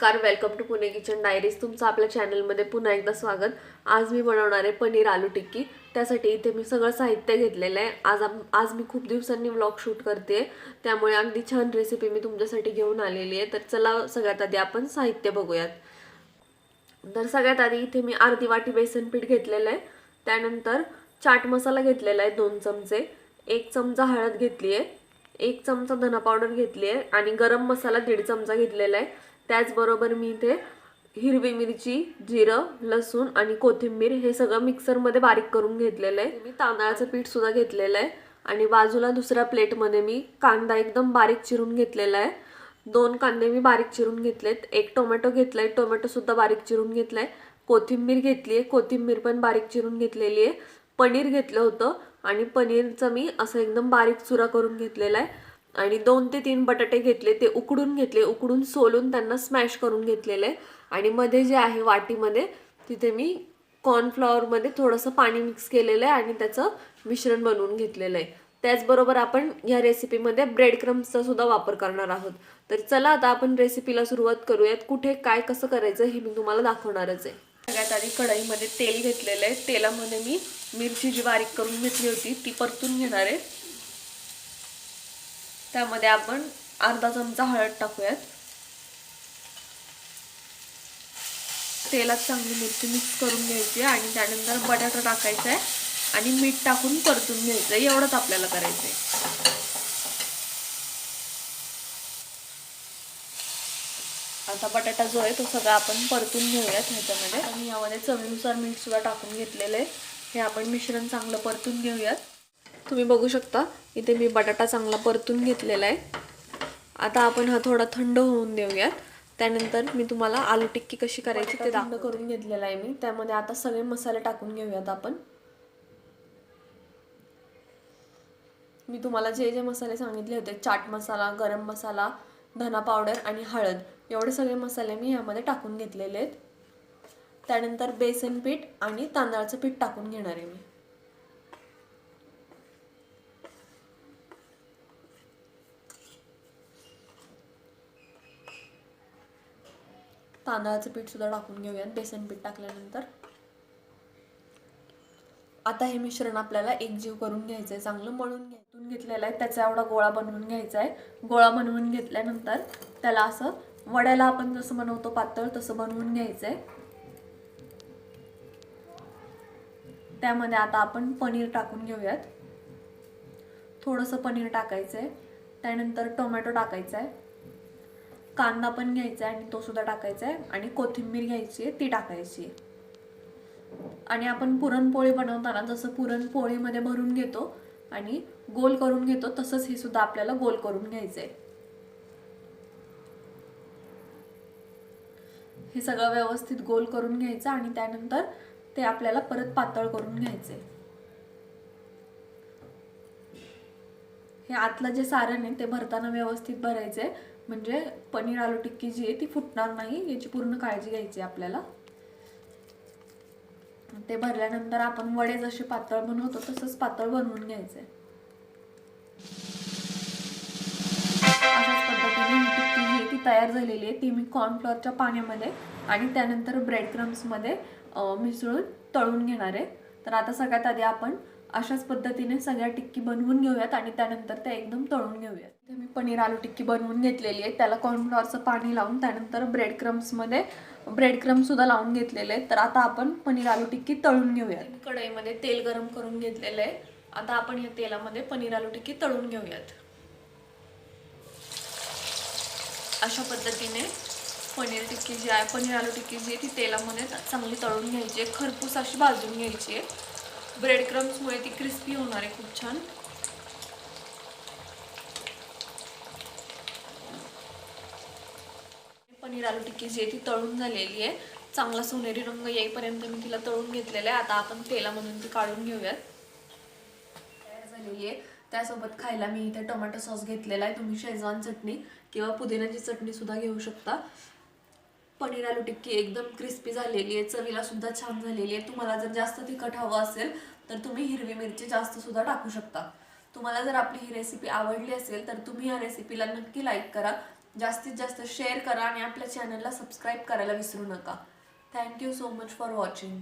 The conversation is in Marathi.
नमस्कार, welcome to Pune kitchen diaries. तुमचं आपल्या चॅनलमध्ये पुन्हा एकदा स्वागत. आज मी बनवणार आहे पनीर आलू टिक्की. त्यासाठी इथे मी सगळं साहित्य घेतलेलं आहे. आज मी खूप दिवसांनी व्लॉग शूट करते, त्यामुळे अगदी छान रेसिपी मी तुमच्यासाठी घेऊन आलेली आहे. तर चला सगळ्यात आधी आपण साहित्य बघूयात. तर सगळ्यात आधी इथे मी अर्धी वाटी बेसन पीठ घेतलेलं आहे. त्यानंतर चाट मसाला घेतलेला आहे 2 चमचे, 1 चमचा हळद घेतली आहे, 1 चमचा धना पावडर घेतली आहे आणि गरम मसाला 1.5 चमचा घेतलेला आहे. त्याचबरोबर मी इथे हिरवी मिरची, जिरं, लसूण आणि कोथिंबीर हे सगळं मिक्सरमध्ये बारीक करून घेतलेलं आहे. मी तांदळाचं पीठ सुद्धा घेतलेलं आहे आणि बाजूला दुसऱ्या प्लेटमध्ये मी कांदा एकदम बारीक चिरून घेतलेला आहे. 2 कांदे मी बारीक चिरून घेतलेत, 1 टोमॅटो घेतलाय, टोमॅटो सुद्धा बारीक चिरून घेतलाय, कोथिंबीर घेतली आहे, कोथिंबीर पण बारीक चिरून घेतलेली आहे. पनीर घेतलं होतं आणि पनीरचं मी असं एकदम बारीक चुरा करून घेतलेला आहे आणि 2 ते 3 बटाटे घेतले, ते उकडून घेतले, उकडून सोलून त्यांना स्मॅश करून घेतलेले आहे. आणि मध्ये जे आहे वाटीमध्ये तिथे मी कॉर्नफ्लॉवरमध्ये थोडंसं पाणी मिक्स केलेलं आहे आणि त्याचं मिश्रण बनवून घेतलेलं आहे. त्याचबरोबर आपण या रेसिपीमध्ये ब्रेड क्रम्सचा सुद्धा वापर करणार आहोत. तर चला आता आपण रेसिपीला सुरुवात करूयात. कुठे काय कसं करायचं हे मी तुम्हाला दाखवणारच आहे. सगळ्यात आधी कढईमध्ये तेल घेतलेलं आहे. तेलामध्ये मी मिरची जी बारीक करून घेतली होती ती परतून घेणार आहे. त्यामध्ये आपण अर्धा चमचा हळद टाकूयात. तेलात चांगली मिरची मिक्स करून घ्यायची आणि त्यानंतर बटाटा टाकायचा आहे आणि मीठ टाकून परतून घ्यायचं आहे. एवढंच आपल्याला करायचं आहे. आता बटाटा जो आहे तो सगळा आपण परतून घेऊयात ह्याच्यामध्ये आणि यामध्ये चवीनुसार मीठ सुद्धा टाकून घेतलेलं आहे. हे आपण मिश्रण चांगलं परतून घेऊयात. तुम्ही बघू शकता इथे मी बटाटा चांगला परतून घेतलेला आहे. आता आपण हा थोडा थंड होऊन देऊयात. त्यानंतर मी तुम्हाला आलू टिक्की कशी करायची ते थंड करून घेतलेला आहे मी. त्यामध्ये आता सगळे मसाले टाकून घेऊयात आपण. मी तुम्हाला जे जे मसाले सांगितले होते, चाट मसाला, गरम मसाला, धना पावडर आणि हळद, एवढे सगळे मसाले मी यामध्ये टाकून घेतलेले आहेत. त्यानंतर बेसन पीठ आणि तांदळाचं पीठ टाकून घेणार आहे मी. तांदळाचं पीठ सुद्धा टाकून घेऊयात बेसन पीठ टाकल्यानंतर. आता हे मिश्रण आपल्याला एकजीव करून घ्यायचं आहे, चांगलं मळून घेतलेलं आहे. त्याचा एवढा गोळा बनवून घ्यायचा आहे. गोळा बनवून घेतल्यानंतर त्याला असं वड्याला आपण जसं बनवतो पातळ तसं बनवून घ्यायचं आहे. त्यामध्ये आता आपण पनीर टाकून घेऊयात. थोडंसं पनीर टाकायचं आहे. त्यानंतर टोमॅटो टाकायचा आहे, कांदा पण घ्यायचा आहे आणि तो सुद्धा टाकायचा आहे आणि कोथिंबीर घ्यायची आहे, ती टाकायची आहे. आणि आपण पुरणपोळी बनवताना जसं पुरणपोळीमध्ये भरून घेतो आणि गोल करून घेतो तसंच हे सुद्धा आपल्याला गोल करून घ्यायचंय. हे सगळं व्यवस्थित गोल करून घ्यायचं आणि त्यानंतर ते आपल्याला परत पातळ करून घ्यायचंय. हे आतलं जे सारण आहे ते भरताना व्यवस्थित भरायचंय, म्हणजे पनीर आलू टिक्की जी आहे ती फुटणार नाही याची पूर्ण काळजी घ्यायची आपल्याला. ते भरल्यानंतर आपण वडे जसे पातळ बनवतो तसंच पातळ बनवून घ्यायचंय. अशाच पद्धतीने ही टिक्की जी आहे ती तयार झालेली आहे. ती मी कॉर्नफ्लॉवरच्या पाण्यामध्ये आणि त्यानंतर ब्रेड क्रम्समध्ये मिसळून तळून घेणार आहे. तर आता सगळ्यात आधी आपण अशाच पद्धतीने सगळ्या टिक्की बनवून घेऊयात आणि त्यानंतर त्या एकदम तळून घेऊयात. इथे मी पनीर आलू टिक्की बनवून घेतलेली आहे. त्याला कॉर्नफ्लॉवरचं पाणी लावून त्यानंतर ब्रेड क्रम्स सुद्धा लावून घेतलेले आहेत. तर आता आपण पनीर आलू टिक्की तळून घेऊयात. कढईमध्ये तेल गरम करून घेतलेलं आहे. आता आपण या तेलामध्ये पनीर आलू टिक्की तळून घेऊयात. अशा पद्धतीने पनीर आलू टिक्की जी आहे ती तेलामध्ये चांगली तळून घ्यायची आहे, खरपूस अशी भाजून घ्यायची आहे. ब्रेड क्रम्समुळे ती क्रिस्पी होणार आहे खूप छान. पनीर आलू टिक्की जी आहे ती तळून झालेली आहे. चांगला सोनेरी रंग येईपर्यंत मी तिला तळून घेतलेलं आहे. आता आपण तेलामधून ती काढून घेऊयात. तयार झालेली आहे. त्यासोबत खायला मी इथे टोमॅटो सॉस घेतलेला आहे. तुम्ही शेजवान चटणी किंवा पुदिन्याची चटणी सुद्धा घेऊ शकता. पनीर आलू टिक्की एकदम क्रिस्पी झालेली आहे, चवीला सुद्धा छान झालेली आहे. तुम्हाला जर जास्त तिखट हवं असेल तर तुम्ही हिरवी मिरची जास्त सुद्धा टाकू शकता. तुम्हाला जर आपली ही रेसिपी आवडली असेल तर तुम्ही या रेसिपीला नक्की लाईक करा. जास्तीत जास्त शेअर करा आणि आपल्या चॅनलला सबस्क्राईब करायला विसरू नका. Thank you so much for watching.